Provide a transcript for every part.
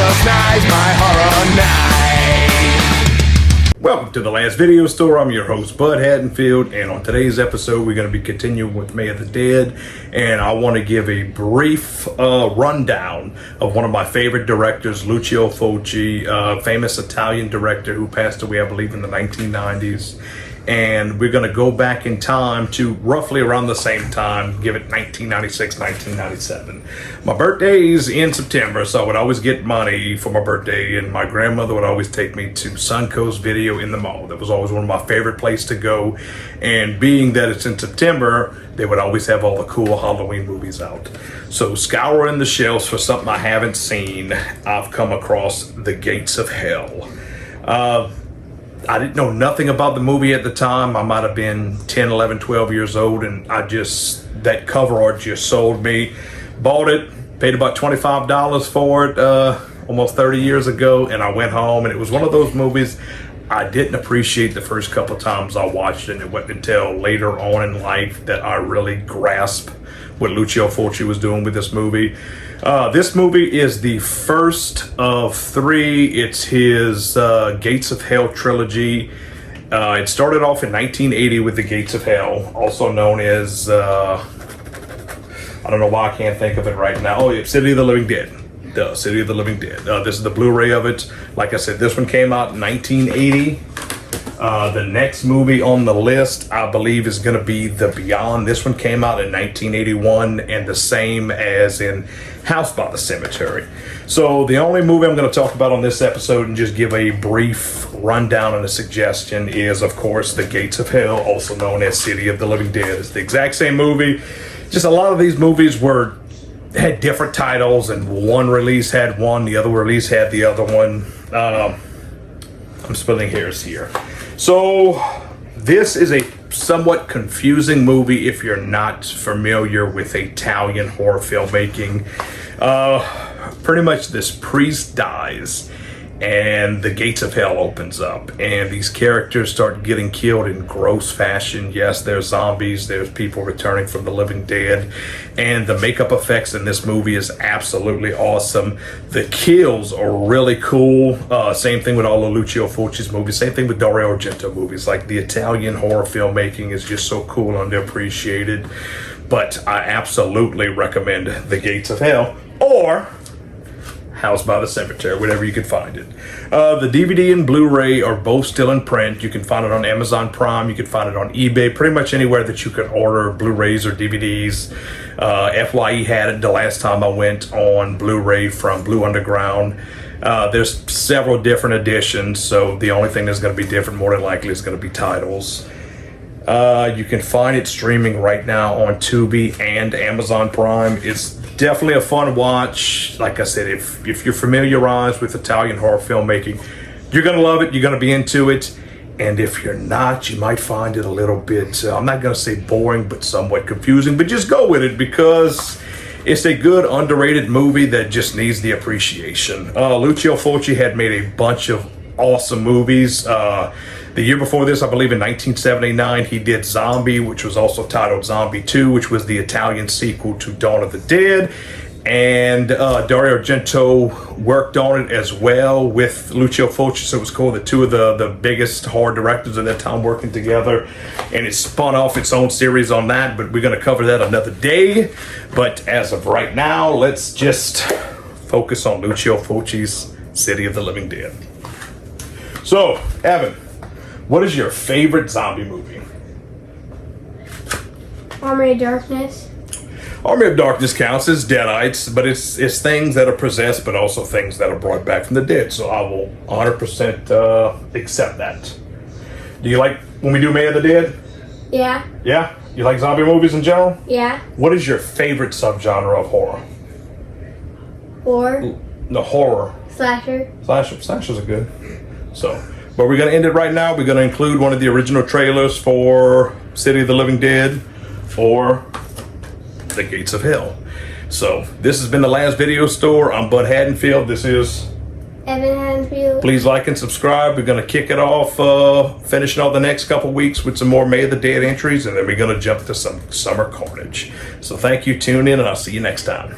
Last night's my horror night. Welcome to the Last Video Store. I'm your host, Bud Haddonfield, and on today's episode, we're going to be continuing with May of the Dead, and I want to give a brief rundown of one of my favorite directors, Lucio Fulci, famous Italian director who passed away, I believe, in the 1990s. And we're going to go back in time to roughly around the same time, give it 1996, 1997. My birthday's in September, so I would always get money for my birthday, and my grandmother would always take me to Suncoast Video in the mall. That was always one of my favorite places to go, and being that it's in September, they would always have all the cool Halloween movies out. So scouring the shelves for something I haven't seen, I've come across The Gates of Hell. I didn't know nothing about the movie at the time. I might have been 10, 11, 12 years old, and that cover art just sold me. Bought it, paid about $25 for it almost 30 years ago, and I went home, and it was one of those movies I didn't appreciate the first couple of times I watched it, and it wasn't until later on in life that I really grasped what Lucio Fulci was doing with this movie. This movie is the first of three. It's his Gates of Hell trilogy. It started off in 1980 with The Gates of Hell, also known as, I don't know why I can't think of it right now. Oh, yeah, City of the Living Dead. The City of the Living Dead. This is the Blu-ray of it. Like I said, this one came out in 1980. The next movie on the list, I believe, is going to be The Beyond. This one came out in 1981, and the same as in House by the Cemetery. So the only movie I'm going to talk about on this episode and just give a brief rundown and a suggestion is, of course, The Gates of Hell, also known as City of the Living Dead. It's the exact same movie. Just a lot of these movies had different titles, and one release had one, the other release had the other one. I'm splitting hairs here. So this is a somewhat confusing movie if you're not familiar with Italian horror filmmaking. Pretty much this priest dies and the Gates of Hell opens up, and these characters start getting killed in gross fashion. Yes, there's zombies, there's people returning from the living dead, and the makeup effects in this movie is absolutely awesome. The kills are really cool. Same thing with all of Lucio Fulci's movies, same thing with Dario Argento movies. Like, the Italian horror filmmaking is just so cool and underappreciated. But I absolutely recommend The Gates of Hell, or House by the Cemetery, wherever you can find it. The DVD and Blu-ray are both still in print. You can find it on Amazon Prime. You can find it on eBay, pretty much anywhere that you can order Blu-rays or DVDs. FYE had it the last time I went on Blu-ray from Blue Underground. There's several different editions, so the only thing that's going to be different more than likely is going to be titles. You can find it streaming right now on Tubi and Amazon Prime. It's definitely a fun watch. Like I said, if you're familiarized with Italian horror filmmaking, you're going to love it. You're going to be into it. And if you're not, you might find it a little bit, I'm not going to say boring, but somewhat confusing. But just go with it, because it's a good, underrated movie that just needs the appreciation. Lucio Fulci had made a bunch of awesome movies. The year before this, I believe in 1979, he did Zombie, which was also titled Zombie 2, which was the Italian sequel to Dawn of the Dead. And Dario Argento worked on it as well with Lucio Fulci, so it was cool. The two of the biggest horror directors at that time working together, and it spun off its own series on that, but we're going to cover that another day. But as of right now, let's just focus on Lucio Fulci's City of the Living Dead. So, Evan, what is your favorite zombie movie? Army of Darkness. Army of Darkness counts as Deadites, but it's things that are possessed, but also things that are brought back from the dead. So I will 100% accept that. Do you like when we do May of the Dead? Yeah. Yeah? You like zombie movies in general? Yeah. What is your favorite subgenre of horror? Horror. The horror. Slasher. Slashers are good. So, but we're going to end it right now. We're going to include one of the original trailers for City of the Living Dead or The Gates of Hell. So, this has been the Last Video Store. I'm Bud Haddonfield. This is Evan Haddonfield. Please like and subscribe. We're going to kick it off, finishing off the next couple weeks with some more May of the Dead entries, and then we're going to jump to some Summer Carnage. So thank you, tune in, and I'll see you next time.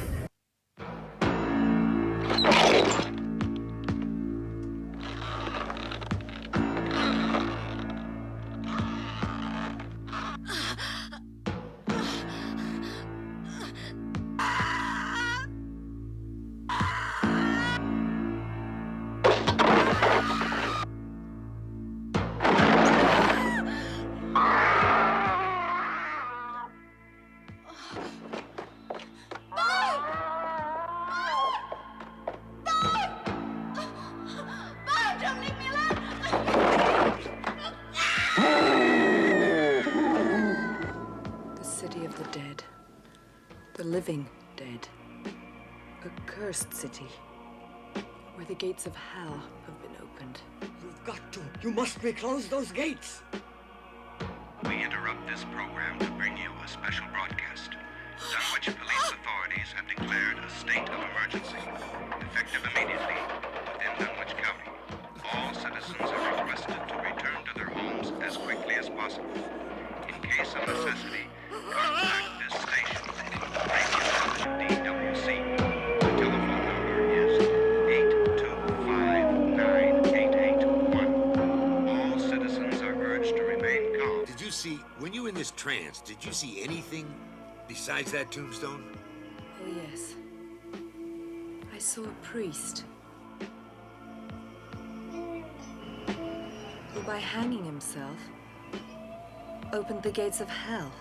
living dead. A cursed city, where the gates of hell have been opened. You've got to. You must reclose those gates. We interrupt this program to bring you a special broadcast, Dunwich police authorities have declared a state of emergency, effective immediately within Dunwich County. All citizens are requested to return to their homes as quickly as possible. In case of necessity, contact this station, Radio DWC. The telephone number is 825-9881. All citizens are urged to remain calm. Did you see, when you were in this trance, did you see anything besides that tombstone? Oh, yes. I saw a priest who, by hanging himself, opened the gates of hell.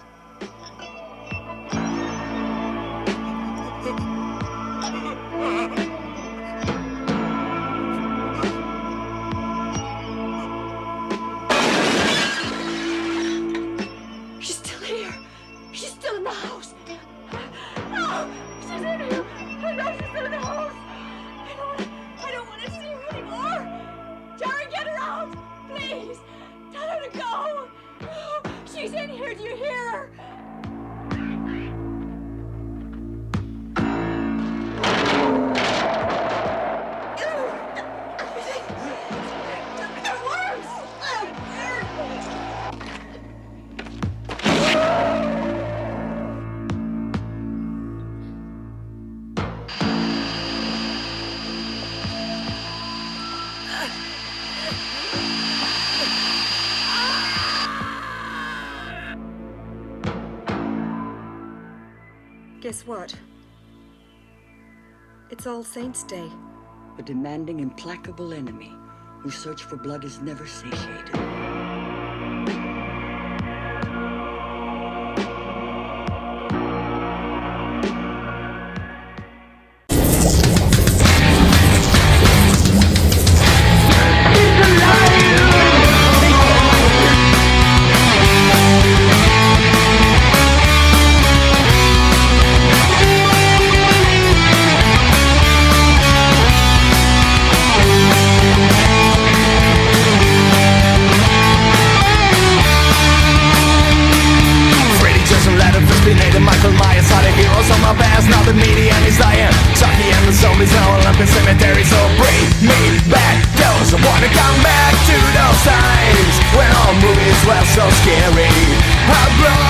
She's still here. She's still in the house. No, she's in here. I know she's still in the house. I don't want to see her anymore. Jerry, get her out, please. Tell her to go. She's in here. Do you hear her? Guess what? It's All Saints' Day. A demanding, implacable enemy whose search for blood is never satiated. Cemetery, so bring me back those. I wanna come back to those times when all movies were so scary. I brought